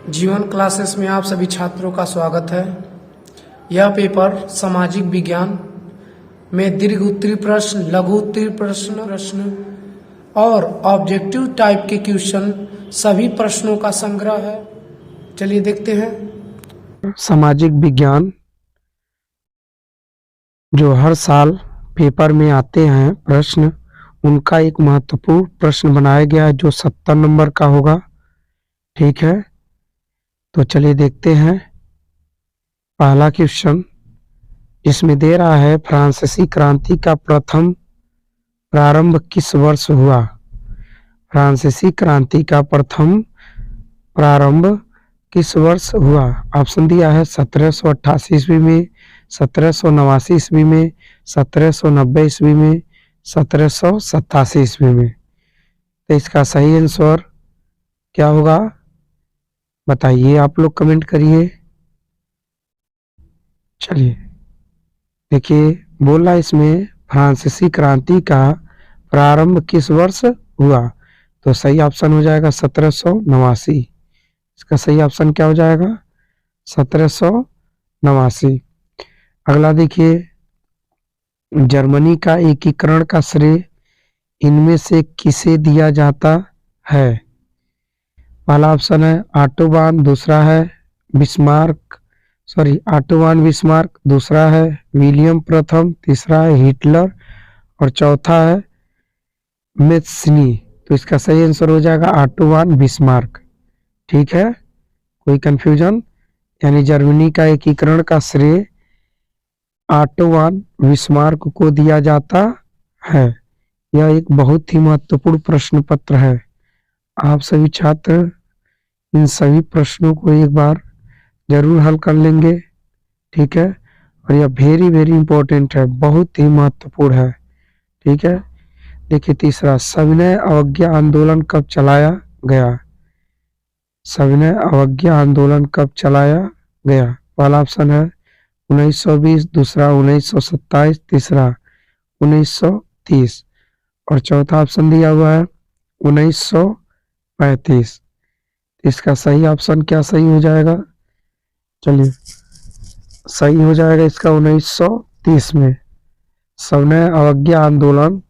जीवन क्लासेस में आप सभी छात्रों का स्वागत है। यह पेपर सामाजिक विज्ञान में दीर्घ उत्तरीय प्रश्न, लघु उत्तरीय प्रश्न और ऑब्जेक्टिव टाइप के क्वेश्चन सभी प्रश्नों का संग्रह है। चलिए देखते हैं। सामाजिक विज्ञान जो हर साल पेपर में आते हैं प्रश्न, उनका एक महत्वपूर्ण प्रश्न बनाया गया है जो 70 नंबर का होगा। ठीक है, तो चलिए देखते हैं। पहला क्वेश्चन इसमें दे रहा है, फ्रांसीसी क्रांति का प्रथम प्रारंभ किस वर्ष हुआ? फ्रांसीसी क्रांति का प्रथम प्रारंभ किस वर्ष हुआ? ऑप्शन दिया है 1788 ईस्वी में, 1789 ईस्वी में, 1790 ईस्वी में, 1787 ईस्वी में। तो इसका सही आंसर क्या होगा बताइए, आप लोग कमेंट करिए। चलिए देखिए, बोला इसमें फ्रांसीसी क्रांति का प्रारंभ किस वर्ष हुआ, तो सही ऑप्शन हो जाएगा 1789। इसका सही ऑप्शन क्या हो जाएगा? 1789। अगला देखिए, जर्मनी का एकीकरण का श्रेय इनमें से किसे दिया जाता है? पहला ऑप्शन है ऑटोबान, दूसरा है ऑटोबान बिस्मार्क, दूसरा है विलियम प्रथम, तीसरा है हिटलर और चौथा है मेस्सिनी। तो इसका सही आंसर हो जाएगा ऑटोबान बिस्मार्क। ठीक है, कोई कंफ्यूजन? यानी जर्मनी का एकीकरण का श्रेय ऑटोबान बिस्मार्क को दिया जाता है। यह एक बहुत ही महत्वपूर्ण प्रश्न पत्र है। आप सभी छात्र इन सभी प्रश्नों को एक बार जरूर हल कर लेंगे। ठीक है, और यह वेरी वेरी इंपॉर्टेंट है, बहुत ही महत्वपूर्ण है। ठीक है, देखिए तीसरा, सविनय अवज्ञा आंदोलन कब चलाया गया? सविनय अवज्ञा आंदोलन कब चलाया गया? पहला ऑप्शन है 1920, दूसरा 1927, तीसरा 1930 और चौथा ऑप्शन दिया हुआ है 1935। इसका सही ऑप्शन क्या सही हो जाएगा? चलिए, सही हो जाएगा इसका 1930 में। सविनय अवज्ञा आंदोलन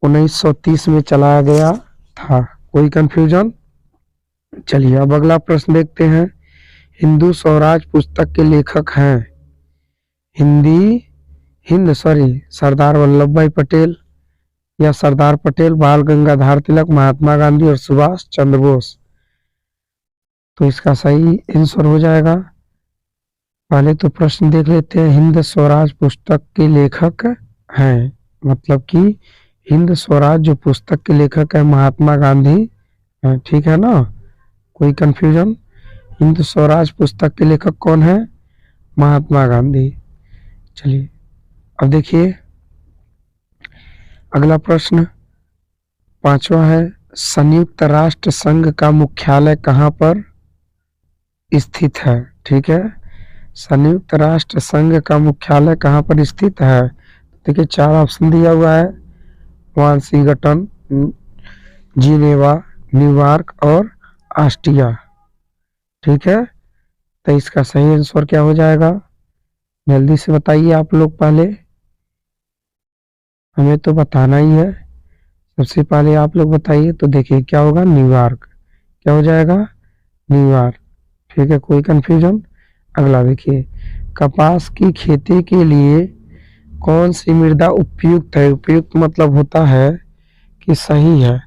1930 में चलाया गया था। कोई कंफ्यूजन? चलिए अब अगला प्रश्न देखते हैं। हिंदू स्वराज पुस्तक के लेखक हैं सरदार वल्लभ भाई पटेल या सरदार पटेल, बाल गंगाधर तिलक, महात्मा गांधी और सुभाष चंद्र बोस। तो इसका सही आंसर हो जाएगा, पहले तो प्रश्न देख लेते हैं। हिंद स्वराज पुस्तक के लेखक हैं, मतलब कि हिंद स्वराज जो पुस्तक के लेखक है महात्मा गांधी है। ठीक है ना, कोई कंफ्यूजन? हिंद स्वराज पुस्तक के लेखक कौन है? महात्मा गांधी। चलिए अब देखिए अगला प्रश्न, पांचवा है, संयुक्त राष्ट्र संघ का मुख्यालय कहाँ पर स्थित है? ठीक है, संयुक्त राष्ट्र संघ का मुख्यालय कहाँ पर स्थित है? देखिए चार ऑप्शन दिया हुआ है, वाशिंगटन, जिनेवा, न्यूयॉर्क और ऑस्ट्रिया। ठीक है, तो इसका सही आंसर क्या हो जाएगा? जल्दी से बताइए आप लोग, पहले हमें तो बताना ही है। सबसे पहले आप लोग बताइए, तो देखिए क्या होगा? न्यूयॉर्क। क्या हो जाएगा? न्यूयॉर्क। ठीक है, कोई कंफ्यूजन? अगला देखिए, कपास की खेती के लिए कौन सी मृदा उपयुक्त है? उपयुक्त मतलब होता है कि सही है।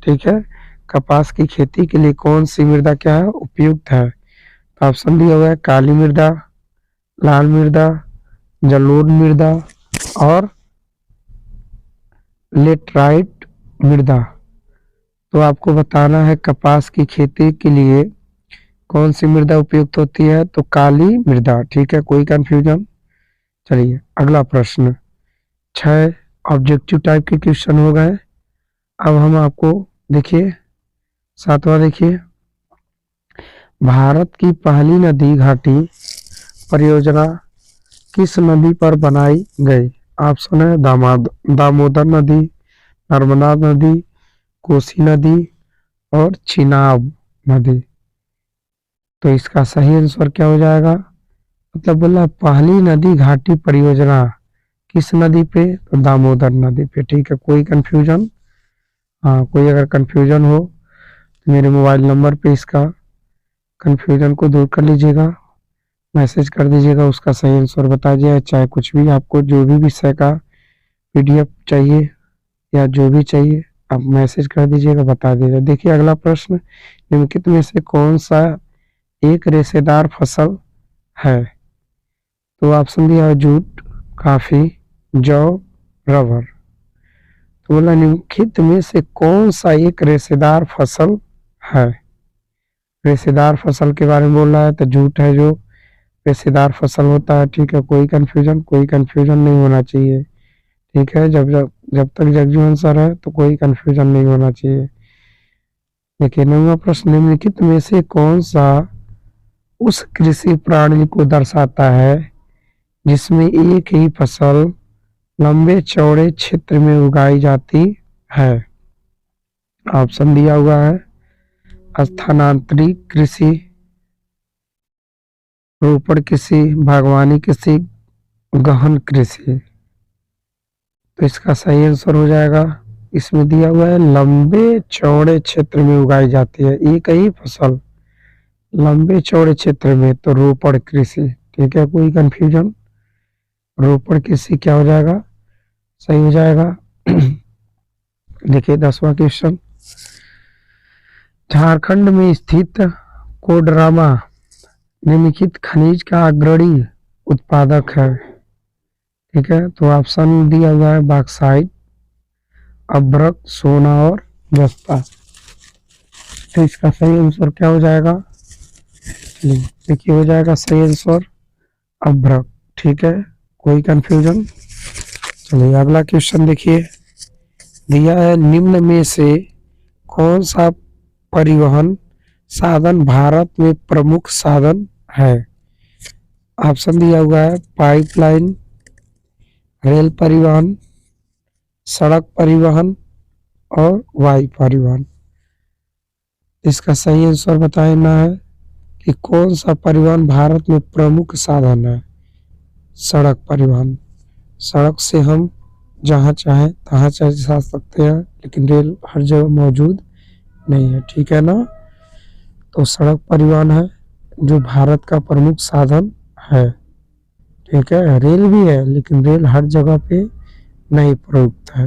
ठीक है, कपास की खेती के लिए कौन सी मृदा क्या है? उपयुक्त है। तो ऑप्शन दिया हुआ है काली मृदा, लाल मृदा, जलोढ़ मृदा और लेटराइट मृदा। तो आपको बताना है कपास की खेती के लिए कौन सी मृदा उपयुक्त होती है, तो काली मृदा। ठीक है, कोई कंफ्यूजन? चलिए अगला प्रश्न, 6 ऑब्जेक्टिव टाइप के क्वेश्चन हो गए। अब हम आपको देखिए सातवां देखिए, भारत की पहली नदी घाटी परियोजना किस नदी पर बनाई गई? ऑप्शन है दामोदर नदी, नर्मदा नदी, कोसी नदी और चिनाब नदी। तो इसका सही आंसर क्या हो जाएगा? मतलब बोला पहली नदी घाटी परियोजना किस नदी पे? तो दामोदर नदी पे। ठीक है, कोई कंफ्यूजन? हाँ, कोई अगर कंफ्यूजन हो तो मेरे मोबाइल नंबर पे इसका कंफ्यूजन को दूर कर लीजिएगा, मैसेज कर दीजिएगा, उसका सही आंसर बता दिया। चाहे कुछ भी आपको जो भी विषय का पीडीएफ चाहिए या जो भी चाहिए आप मैसेज कर दीजिएगा, बता दीजिएगा। देखिए अगला प्रश्न, निम्नलिखित में से कौन सा एक रेशेदार फसल है? तो ऑप्शन दिया है जूट, काफी, जौ, रबर। तो बोला निम्नलिखित में से कौन सा एक रेशेदार फसल है? रेशेदार फसल के बारे में बोल रहा है तो जूट है जो रेशेदार फसल होता है। ठीक है, कोई कंफ्यूजन? कोई कंफ्यूजन नहीं होना चाहिए। ठीक है, जब तक जगजीवन सर है तो कोई कंफ्यूजन नहीं होना चाहिए। देखिए 9वां प्रश्न, निम्नलिखित में से कौन सा उस कृषि प्रणाली को दर्शाता है जिसमें एक ही फसल लंबे चौड़े क्षेत्र में उगाई जाती है? ऑप्शन दिया हुआ है स्थानांतरित कृषि, रोपड़ कृषि, बागवानी कृषि, गहन कृषि। तो इसका सही आंसर हो जाएगा, इसमें दिया हुआ है लंबे चौड़े क्षेत्र में उगाई जाती है एक ही फसल लंबे चौड़े क्षेत्र में, तो रोपड़ कृषि। ठीक है, कोई कंफ्यूजन? रोपड़ कृषि क्या हो जाएगा? सही हो जाएगा। देखिए 10वां क्वेश्चन, झारखंड में स्थित कोडरमा निम्नलिखित खनिज का अग्रणी उत्पादक है। ठीक है, तो ऑप्शन दिया हुआ है बॉक्साइट, अभ्रक, सोना और जस्ता। तो इसका सही आंसर क्या हो जाएगा? देखिए हो जाएगा सही आंसर अभ्रक। ठीक है, कोई कंफ्यूजन? चलिए अगला क्वेश्चन देखिए, दिया है निम्न में से कौन सा परिवहन साधन भारत में प्रमुख साधन है? ऑप्शन दिया हुआ है पाइपलाइन, रेल परिवहन, सड़क परिवहन और वायु परिवहन। इसका सही आंसर बताना है कि कौन सा परिवहन भारत में प्रमुख साधन है? सड़क परिवहन। सड़क से हम जहाँ चाहें तहाँ चले जा सकते हैं, लेकिन रेल हर जगह मौजूद नहीं है। ठीक है ना, तो सड़क परिवहन है जो भारत का प्रमुख साधन है। ठीक है, रेल भी है लेकिन रेल हर जगह पे नहीं प्रयुक्त है,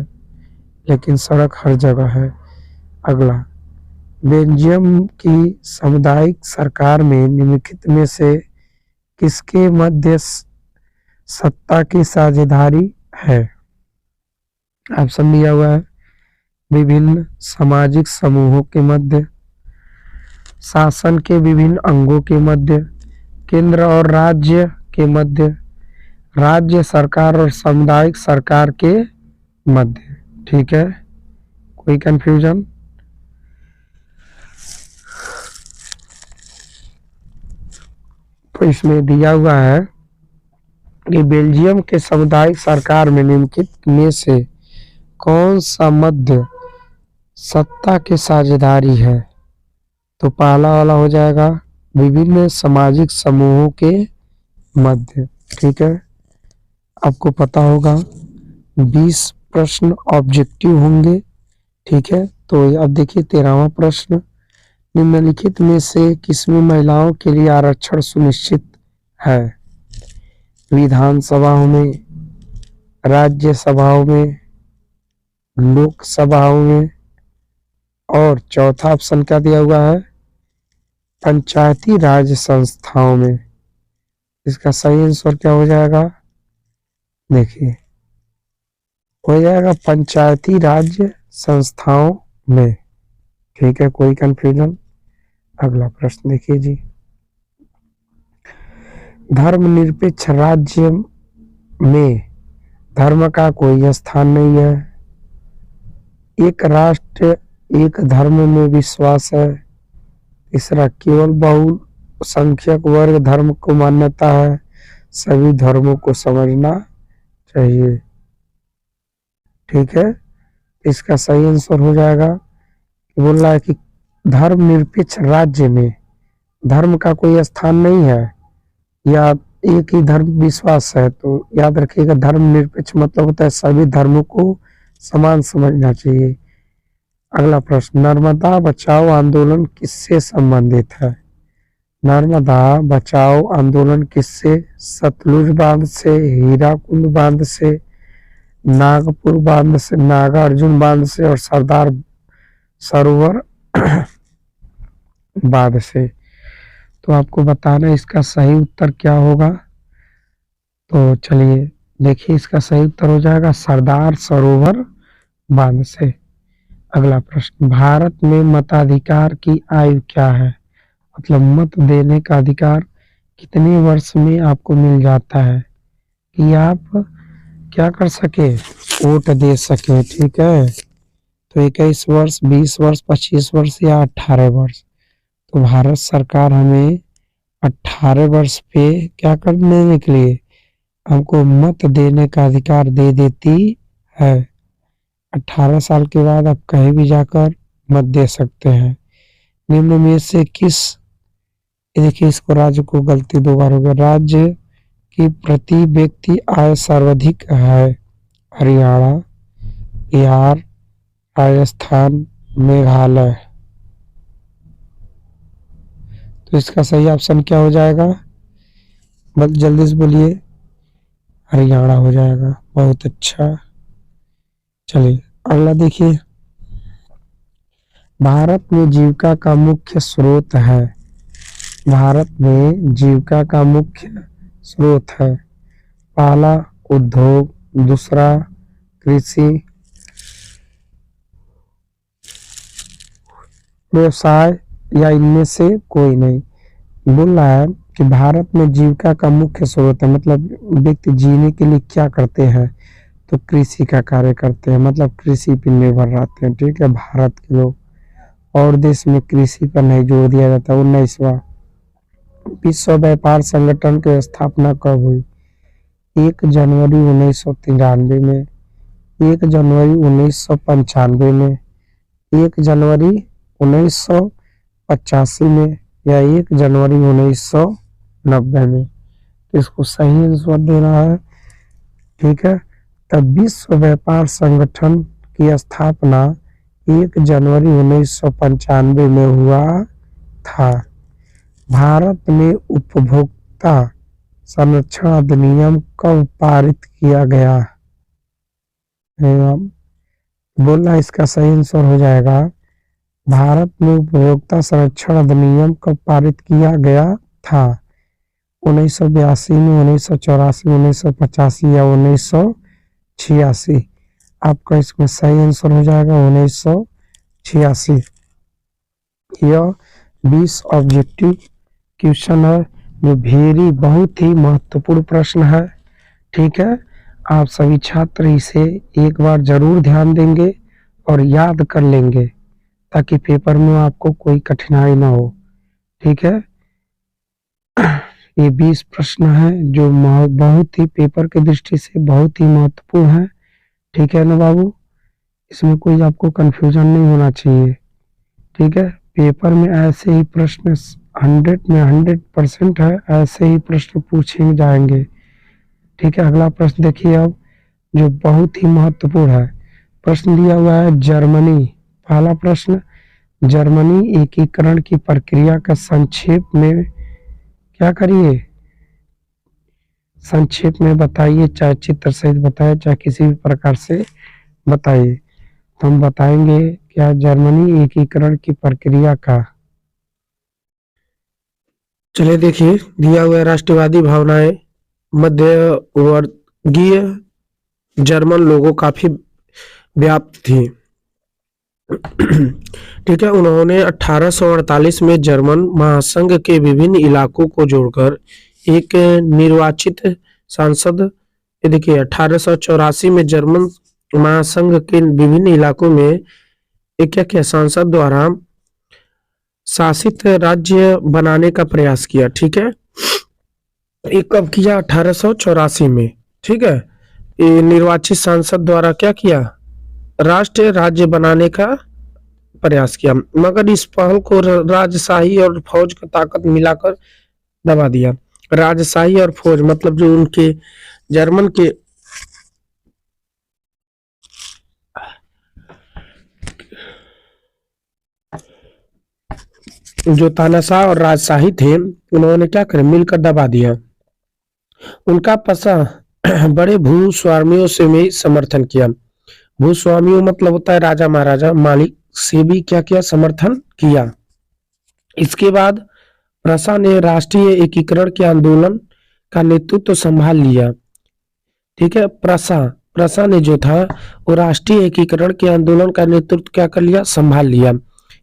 लेकिन सड़क हर जगह है। अगला, बेल्जियम की सामुदायिक सरकार में निम्नलिखित में से किसके मध्य सत्ता की साझेदारी है? ऑप्शन दिया हुआ है विभिन्न सामाजिक समूहों के मध्य, शासन के विभिन्न अंगों के मध्य, केंद्र और राज्य के मध्य, राज्य सरकार और सामुदायिक सरकार के मध्य। ठीक है, कोई कंफ्यूजन? तो इसमें दिया हुआ है कि बेल्जियम के सामुदायिक सरकार में निम्नलिखित में से कौन सा मध्य सत्ता की साझेदारी है? तो पहला वाला हो जाएगा विभिन्न सामाजिक समूहों के मध्य। ठीक है, आपको पता होगा 20 प्रश्न ऑब्जेक्टिव होंगे। ठीक है, तो अब देखिए 13वां प्रश्न, निम्नलिखित में से किसमें महिलाओं के लिए आरक्षण सुनिश्चित है? विधानसभाओं में, राज्यसभाओं में, लोकसभाओं में, और चौथा ऑप्शन क्या दिया हुआ है? पंचायती राज संस्थाओं में। इसका सही आंसर क्या हो जाएगा? देखिए हो जाएगा पंचायती राज संस्थाओं में। ठीक है, कोई कंफ्यूजन? अगला प्रश्न देखिए जी, धर्मनिरपेक्ष राज्य में धर्म का कोई स्थान नहीं है, एक राष्ट्र एक धर्म में विश्वास है, तीसरा केवल बहुसंख्यक वर्ग धर्म को मान्यता है, सभी धर्मों को समझना चाहिए। ठीक है, इसका सही आंसर हो जाएगा, बोल रहा है कि धर्मनिरपेक्ष राज्य में धर्म का कोई स्थान नहीं है या एक ही धर्म विश्वास है। तो याद रखिएगा, धर्मनिरपेक्ष मतलब होता है सभी धर्मों को समान समझना चाहिए। अगला प्रश्न, नर्मदा बचाओ आंदोलन किससे संबंधित है? नर्मदा बचाओ आंदोलन किससे? सतलुज बांध से, हीराकुंड बांध से, नागपुर बांध से, नागार्जुन बांध से और सरदार सरोवर बांध से। तो आपको बताना इसका सही उत्तर क्या होगा। तो चलिए देखिए, इसका सही उत्तर हो जाएगा सरदार सरोवर बांध से। अगला प्रश्न, भारत में मताधिकार की आयु क्या है? मतलब मत देने का अधिकार कितने वर्ष में आपको मिल जाता है कि आप क्या कर सके, वोट दे सके। ठीक है, तो 21 वर्ष, 20 वर्ष, 25 वर्ष या 18 वर्ष। तो भारत सरकार हमें 18 वर्ष पे क्या करने के लिए हमको मत देने का अधिकार दे देती है। 18 साल के बाद आप कहीं भी जाकर मत दे सकते हैं। निम्न में से किस, देखिए इसको राज्य को गलती दो बार हो गया, राज्य की प्रति व्यक्ति आय सर्वाधिक है? हरियाणा, बिहार, राजस्थान, मेघालय। तो इसका सही ऑप्शन क्या हो जाएगा? बस जल्दी से बोलिए। हरियाणा हो जाएगा। बहुत अच्छा। चलिए अगला देखिए, भारत में जीविका का मुख्य स्रोत है। भारत में जीविका का मुख्य स्रोत है। पहला उद्योग, दूसरा कृषि, व्यवसाय या इनमें से कोई नहीं। बोल रहा है कि भारत में जीविका का मुख्य स्रोत है, मतलब व्यक्ति जीने के लिए क्या करते हैं, तो कृषि का कार्य करते हैं, मतलब कृषि पर निर्भर रहते हैं। ठीक है, भारत के लोग, और देश में कृषि पर नहीं जोर दिया जाता। 19वां विश्व व्यापार संगठन की स्थापना कब हुई? 1 जनवरी 1993 में, 1 जनवरी 1995 में, 1 जनवरी 1985 में या 1 जनवरी 1990 में। तो इसको सही आंसर देना है। ठीक है, तब विश्व व्यापार संगठन की स्थापना 1 जनवरी 1995 में हुआ था। भारत में उपभोक्ता संरक्षण अधिनियम कब पारित किया गया? बोलना इसका सही आंसर हो जाएगा, भारत में उपभोक्ता संरक्षण अधिनियम कब पारित किया गया था? 1982 में, 1984 में, 1985 या 1986। आपका इसमें सही आंसर हो जाएगा 1986। यह 20 ऑब्जेक्टिव क्वेश्चन है जो वेरी बहुत ही महत्वपूर्ण प्रश्न है। ठीक है, आप सभी छात्र इसे एक बार जरूर ध्यान देंगे और याद कर लेंगे ताकि पेपर में आपको कोई कठिनाई ना हो। ठीक है, ये 20 प्रश्न है जो बहुत ही पेपर की दृष्टि से बहुत ही महत्वपूर्ण है। ठीक है ना बाबू, इसमें कोई आपको कंफ्यूजन नहीं होना चाहिए। ठीक है, पेपर में ऐसे ही प्रश्न 100 में 100% है, ऐसे ही प्रश्न पूछे जाएंगे। ठीक है, अगला प्रश्न देखिए अब, जो बहुत ही महत्वपूर्ण है। प्रश्न दिया हुआ है जर्मनी। पहला प्रश्न, जर्मनी एकीकरण की प्रक्रिया का संक्षेप में क्या करिए, संक्षेप में बताइए, चाहे चित्र सहित बताइए, चाहे किसी भी प्रकार से बताइए। तो हम बताएंगे क्या जर्मनी एकीकरण की प्रक्रिया का। चलिए देखिए, दिया हुआ है राष्ट्रवादी भावनाएं मध्यवर्गीय जर्मन लोगों काफी व्याप्त थी। ठीक है, उन्होंने 1848 में जर्मन महासंघ के विभिन्न इलाकों को जोड़कर एक निर्वाचित सांसद, ये देखिए 1884 में जर्मन महासंघ के विभिन्न इलाकों में एक क्या सांसद द्वारा शासित राज्य बनाने का प्रयास किया। ठीक है, ये कब किया? 1884 में। ठीक है, ये निर्वाचित सांसद द्वारा क्या किया? राष्ट्र राज्य बनाने का प्रयास किया, मगर इस पहल को राजशाही और फौज की ताकत मिलाकर दबा दिया। राजशाही और फौज मतलब जो उनके जर्मन के जो तानाशाह और राजशाही थे, उन्होंने क्या करे, मिलकर दबा दिया। उनका पसा बड़े भूस्वामियों से भी समर्थन किया। भूस्वामियों मतलब होता है राजा महाराजा, मालिक से भी क्या किया, समर्थन किया। इसके बाद प्रसा ने राष्ट्रीय एकीकरण के आंदोलन का नेतृत्व संभाल लिया। ठीक है, प्रसा ने जो था वो राष्ट्रीय एकीकरण के आंदोलन का नेतृत्व क्या कर लिया, संभाल लिया।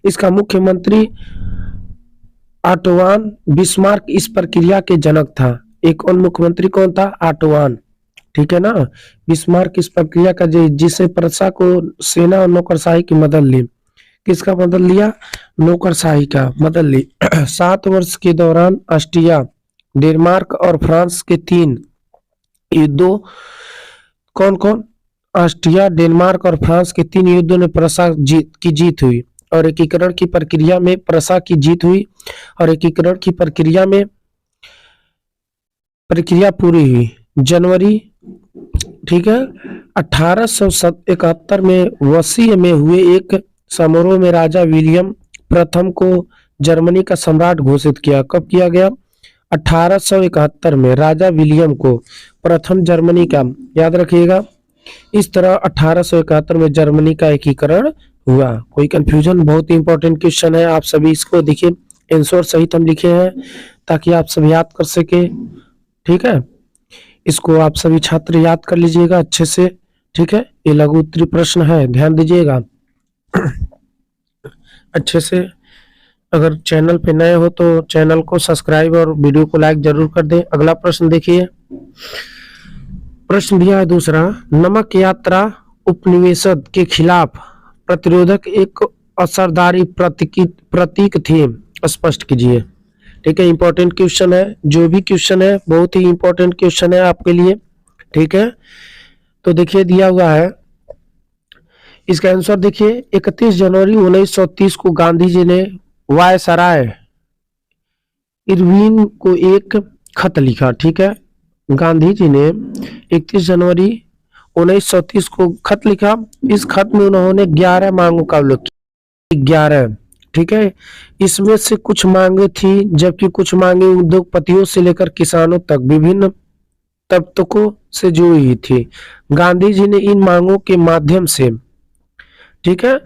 इसका मुख्यमंत्री ऑटोवान बिस्मार्क इस प्रक्रिया के जनक था। एक और मुख्यमंत्री कौन था, ऑटोवान। ठीक है ना, बिस्मार्क इस प्रक्रिया का जिसे प्रसा को सेना और नौकरशाही की मदद ली। किसका मदद लिया, नौकरशाही का मदद ली। 7 वर्ष के दौरान ऑस्ट्रिया, डेनमार्क और फ्रांस के 3 युद्धों, कौन कौन, ऑस्ट्रिया, डेनमार्क और फ्रांस के 3 युद्धों में प्रसा की जीत हुई और एकीकरण की प्रक्रिया में प्रसा की जीत हुई और एकीकरण की प्रक्रिया पूरी हुई जनवरी, ठीक है, 1871 में वसीय में हुए एक समारोह में राजा विलियम प्रथम को जर्मनी का सम्राट घोषित किया। कब किया गया, 1871 में राजा विलियम को प्रथम जर्मनी का, याद रखिएगा। इस तरह 1871 में जर्मनी का एकीकरण हुआ। कोई कंफ्यूजन, बहुत ही इंपॉर्टेंट क्वेश्चन है, आप सभी इसको देखिए, आंसर सहित हम लिखे हैं ताकि आप सब याद कर सके। ठीक है, इसको आप सभी छात्र याद कर लीजिएगा अच्छे से। ठीक है, ये लघु उत्तरीय प्रश्न है, ध्यान दीजिएगा अच्छे से। अगर चैनल पे नए हो तो चैनल को सब्सक्राइब और वीडियो को लाइक जरूर कर दें। अगला प्रश्न देखिए, प्रश्न दिया है दूसरा, नमक यात्रा उपनिवेशद के खिलाफ प्रतिरोधक एक असरदारी प्रतीक थे, स्पष्ट कीजिए। ठीक है, इंपॉर्टेंट क्वेश्चन है, जो भी क्वेश्चन है बहुत ही इंपॉर्टेंट क्वेश्चन है आपके लिए। ठीक है, तो देखिए दिया हुआ है, इसका आंसर देखिए। 31 जनवरी 1930 को गांधी जी ने वायसराय इरविन को एक खत लिखा। ठीक है, गांधी जी ने 31 जनवरी 1930 को खत लिखा। इस खत में उन्होंने 11 मांगों का उल्लेख किया, 11। ठीक है, इसमें से कुछ मांगे थी, जबकि कुछ मांगे उद्योगपतियों से लेकर किसानों तक विभिन्न तबकों से जुड़ी हुई थी। गांधी जी ने इन मांगों के माध्यम से, ठीक है,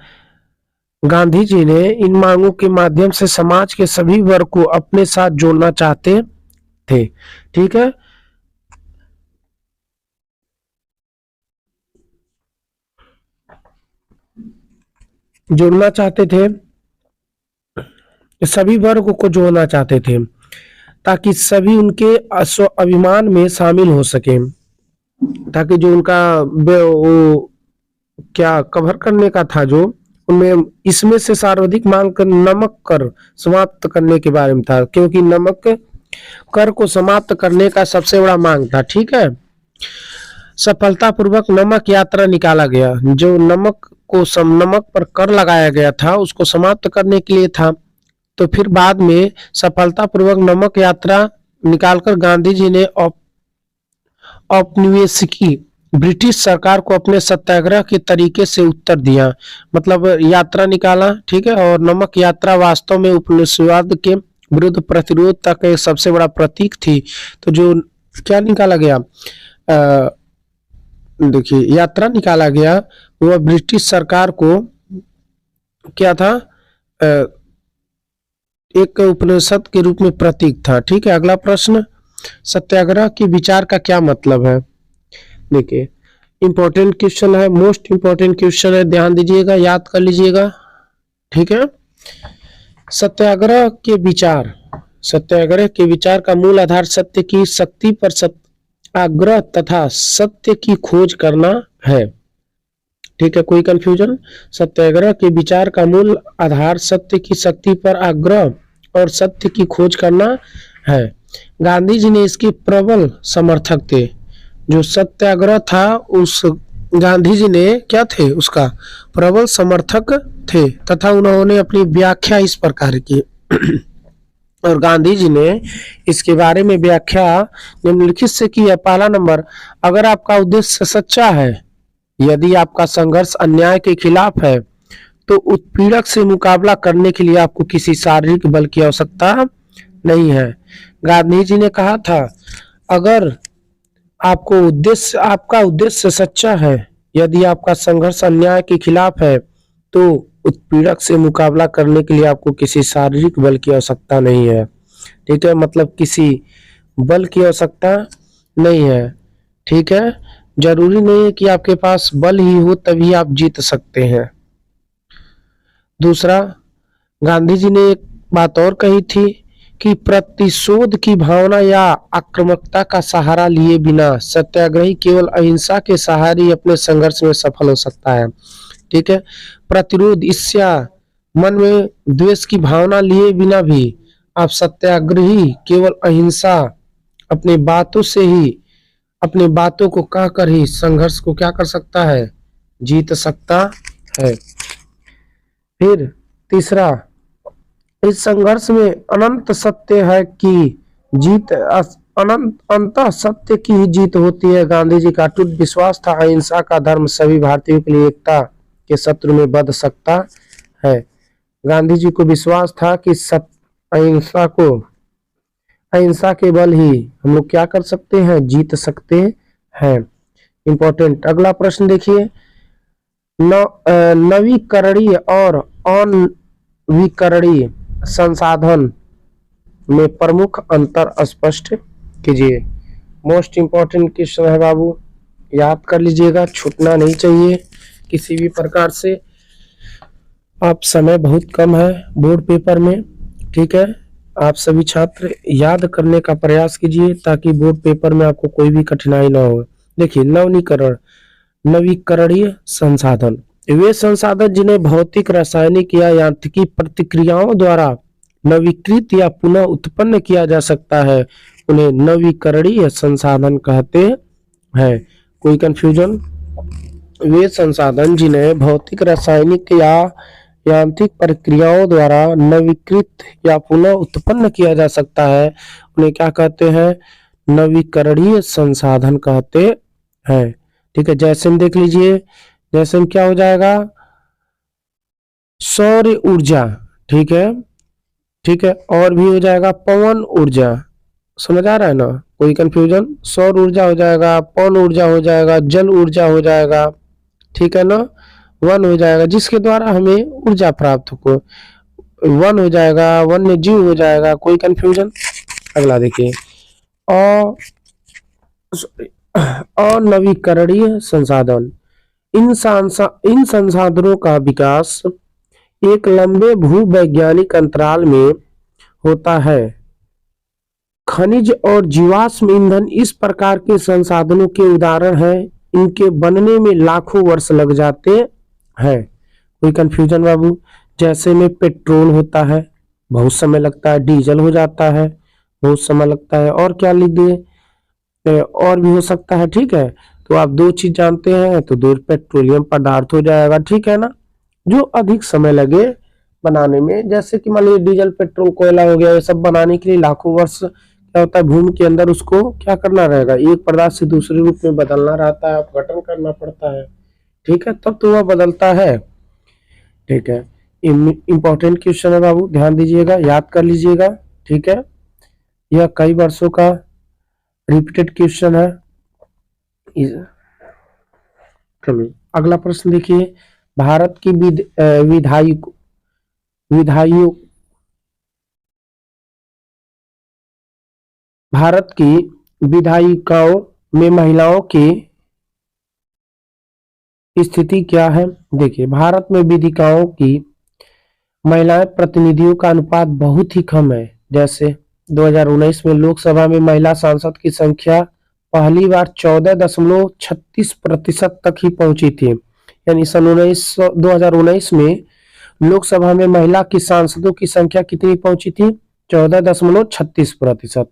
गांधी जी ने इन मांगों के माध्यम से समाज के सभी वर्ग को अपने साथ जोड़ना चाहते थे। ठीक है, जोड़ना चाहते थे, सभी वर्ग को जोड़ना चाहते थे ताकि सभी उनके अभिमान में शामिल हो सके, ताकि जो उनका वो क्या कवर करने का था, जो उनमें इसमें से सर्वाधिक मांग कर नमक कर समाप्त करने के बारे में था, क्योंकि नमक कर को समाप्त करने का सबसे बड़ा मांग था। ठीक है, सफलतापूर्वक नमक यात्रा निकाला गया। जो नमक पर कर लगाया गया था उसको समाप्त करने के लिए था। तो फिर बाद में सफलतापूर्वक नमक यात्रा निकालकर गांधी जी ने औपनिवेशिकी ब्रिटिश सरकार को अपने सत्याग्रह के तरीके से उत्तर दिया, मतलब यात्रा निकाला। ठीक है, और नमक यात्रा वास्तव में उपनिवेशवाद के विरुद्ध प्रतिरोध तक एक सबसे बड़ा प्रतीक थी। तो जो क्या निकाला गया, देखिए यात्रा निकाला गया, वह ब्रिटिश सरकार को क्या था, एक उपनिवेशवाद के रूप में प्रतीक था। ठीक है, अगला प्रश्न, सत्याग्रह के विचार का क्या मतलब है। देखिए इंपॉर्टेंट क्वेश्चन है, मोस्ट इंपॉर्टेंट क्वेश्चन है, ध्यान दीजिएगा, याद कर लीजिएगा। ठीक है, सत्याग्रह के विचार का मूल आधार सत्य की शक्ति पर आग्रह तथा सत्य की खोज करना है। ठीक है, कोई कंफ्यूजन, सत्याग्रह के विचार का मूल आधार सत्य की शक्ति पर आग्रह और सत्य की खोज करना है। गांधी जी ने इसके प्रबल समर्थक थे। जो सत्याग्रह था उस गांधी जी ने क्या थे, उसका प्रबल समर्थक थे तथा उन्होंने अपनी व्याख्या इस प्रकार की और गांधी जी ने इसके बारे में व्याख्या निम्नलिखित से की है। पहला नंबर, अगर आपका उद्देश्य सच्चा है, यदि आपका संघर्ष अन्याय के खिलाफ है, तो उत्पीड़क से मुकाबला करने के लिए आपको किसी शारीरिक बल की आवश्यकता नहीं है। गांधी जी ने कहा था, अगर आपका उद्देश्य सच्चा है, यदि आपका संघर्ष अन्याय के खिलाफ है, तो उत्पीड़क से मुकाबला करने के लिए आपको किसी शारीरिक बल की आवश्यकता नहीं है। ठीक है, मतलब किसी बल की आवश्यकता नहीं है। ठीक है, जरूरी नहीं है कि आपके पास बल ही हो तभी आप जीत सकते हैं। दूसरा, गांधी जी ने एक बात और कही थी कि प्रतिशोध की भावना या आक्रामकता का सहारा लिए बिना सत्याग्रही केवल अहिंसा के सहारे ही अपने संघर्ष में सफल हो सकता है। ठीक है, प्रतिरोध, ईर्ष्या, मन में द्वेष की भावना लिए बिना भी आप सत्याग्रही केवल अहिंसा अपनी बातों से ही, अपनी बातों को कहकर ही संघर्ष को क्या कर सकता है, जीत सकता है। फिर तीसरा, इस संघर्ष में अनंत सत्य है कि जीत अनंत अंतः सत्य की ही जीत होती है। गांधी जी का अटूट विश्वास था, अहिंसा का धर्म सभी भारतीयों के लिए एकता के शत्रु में बध सकता है। गांधी जी को विश्वास था कि अहिंसा के बल ही हम लोग क्या कर सकते हैं, जीत सकते हैं। इंपॉर्टेंट। अगला प्रश्न देखिए, नवीकरणीय और अनवीकरणीय संसाधन में प्रमुख अंतर स्पष्ट कीजिए। मोस्ट इंपॉर्टेंट क्वेश्चन है बाबू, याद कर लीजिएगा, छूटना नहीं चाहिए किसी भी प्रकार से। आप समय बहुत कम है बोर्ड पेपर में। ठीक है, आप सभी छात्र याद करने का प्रयास कीजिए ताकि बोर्ड पेपर में आपको कोई भी कठिनाई ना हो। देखिए, नवीकरणीय संसाधन, वे संसाधन जिन्हें भौतिक, रासायनिक या यांत्रिकी प्रतिक्रियाओं द्वारा नवीकृत या पुनः उत्पन्न किया जा सकता है, उन्हें नवीकरणीय संसाधन कहते हैं। कोई कंफ्यूजन? वे संसाधन जिन्हें भौतिक, रासायनिक या यांत्रिक प्रक्रियाओं द्वारा नवीकृत या पुनः उत्पन्न किया जा सकता है, उन्हें क्या कहते हैं, नवीकरणीय संसाधन कहते हैं। ठीक है, जैसे हम देख लीजिए, जैसे हम क्या हो जाएगा, सौर ऊर्जा। ठीक है, ठीक है, और भी हो जाएगा पवन ऊर्जा। समझ आ रहा है ना, कोई कंफ्यूजन? सौर ऊर्जा हो जाएगा, पवन ऊर्जा हो जाएगा, जल ऊर्जा हो जाएगा। ठीक है ना, वन हो जाएगा जिसके द्वारा हमें ऊर्जा प्राप्त हो, वन हो जाएगा, वन्य जीव हो जाएगा। कोई कंफ्यूजन? अगला देखिए, अनवीकरणीय संसाधन, इन संसाधनों का विकास एक लंबे भूवैज्ञानिक अंतराल में होता है। खनिज और जीवाश्म ईंधन इस प्रकार के संसाधनों के उदाहरण हैं। इनके बनने में लाखों वर्ष लग जाते हैं। कोई कंफ्यूजन बाबू? जैसे में पेट्रोल होता है, बहुत समय लगता है, डीजल हो जाता है, बहुत समय लगता है, और क्या लिख दिए, और भी हो सकता है। ठीक है, तो आप दो चीज जानते हैं, तो दो पेट्रोलियम पदार्थ हो जाएगा। ठीक है ना, जो अधिक समय लगे बनाने में, जैसे कि मान लीजिए डीजल, पेट्रोल, कोयला हो गया, ये सब बनाने के लिए लाखों वर्ष क्या होता है, भूमि के अंदर उसको क्या करना रहेगा, एक पदार्थ से दूसरे रूप में बदलना रहता है, अपघटन करना पड़ता है। ठीक है, तब तो वह बदलता है। ठीक है, इंपॉर्टेंट क्वेश्चन है बाबू, ध्यान दीजिएगा, याद कर लीजिएगा। ठीक है, यह कई वर्षों का रिपीटेड क्वेश्चन है। चलिए अगला प्रश्न देखिए, भारत की भारत की विधायिकाओं में महिलाओं की स्थिति क्या है? देखिए, भारत में विधायिकाओं की महिलाएं प्रतिनिधियों का अनुपात बहुत ही कम है। जैसे 2019 में लोकसभा में महिला सांसद की संख्या पहली बार 14.36% तक ही पहुंची थी। यानी सन 2019 में लोकसभा में महिला की सांसदों की संख्या कितनी पहुंची थी? 14.36%।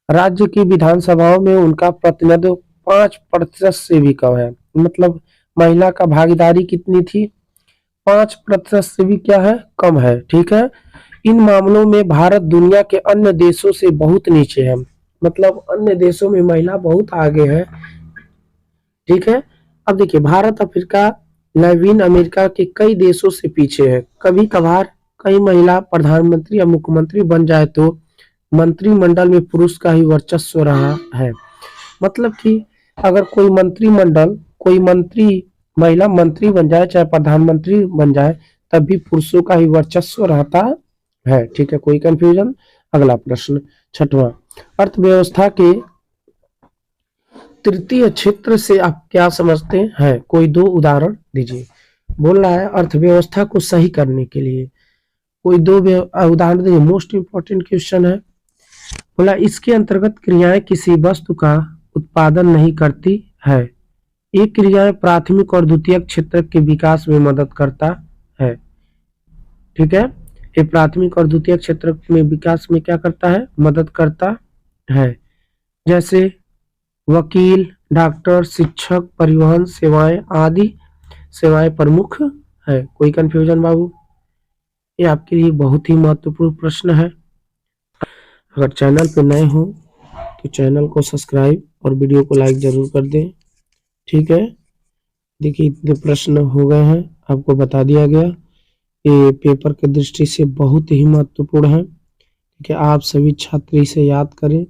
राज्य की विधानसभाओं में उनका प्रतिनिधित्व 5% से भी कम है। मतलब महिला का भागीदारी कितनी थी? 5% से भी क्या है, कम है। ठीक है, इन मामलों में भारत दुनिया के अन्य देशों से बहुत नीचे है, मतलब अन्य देशों में महिला बहुत आगे है। ठीक है, अब देखिए भारत, अफ्रीका, लैटिन अमेरिका के कई देशों से पीछे है। कभी कभार कई महिला प्रधानमंत्री या मुख्यमंत्री बन जाए तो मंत्रिमंडल में पुरुष का ही वर्चस्व रहा है। मतलब कि अगर कोई मंत्रिमंडल, कोई मंत्री, महिला मंत्री बन जाए चाहे प्रधानमंत्री बन जाए, तब भी पुरुषों का ही वर्चस्व रहता है। ठीक है, कोई कंफ्यूजन? अगला प्रश्न, छठवां, अर्थव्यवस्था के तृतीय क्षेत्र से आप क्या समझते हैं? कोई दो उदाहरण दीजिए। बोल रहा है अर्थव्यवस्था को सही करने के लिए कोई दो उदाहरण दीजिए। मोस्ट इंपॉर्टेंट क्वेश्चन है। बोला इसके अंतर्गत क्रियाएं किसी वस्तु का उत्पादन नहीं करती है। ये क्रियाएं प्राथमिक और द्वितीयक क्षेत्र के विकास में मदद करता है। ठीक है, ये प्राथमिक और द्वितीयक क्षेत्र में विकास में क्या करता है? मदद करता है। जैसे वकील, डॉक्टर, शिक्षक, परिवहन सेवाएं आदि सेवाएं प्रमुख है। कोई कंफ्यूजन बाबू? ये आपके लिए बहुत ही महत्वपूर्ण प्रश्न है। अगर चैनल पे नए हो तो चैनल को सब्सक्राइब और वीडियो को लाइक जरूर कर दें। ठीक है, देखिए इतने प्रश्न हो गए हैं, आपको बता दिया गया। ये पेपर की दृष्टि से बहुत ही महत्वपूर्ण है। ठीक है, आप सभी छात्र इसे याद करें।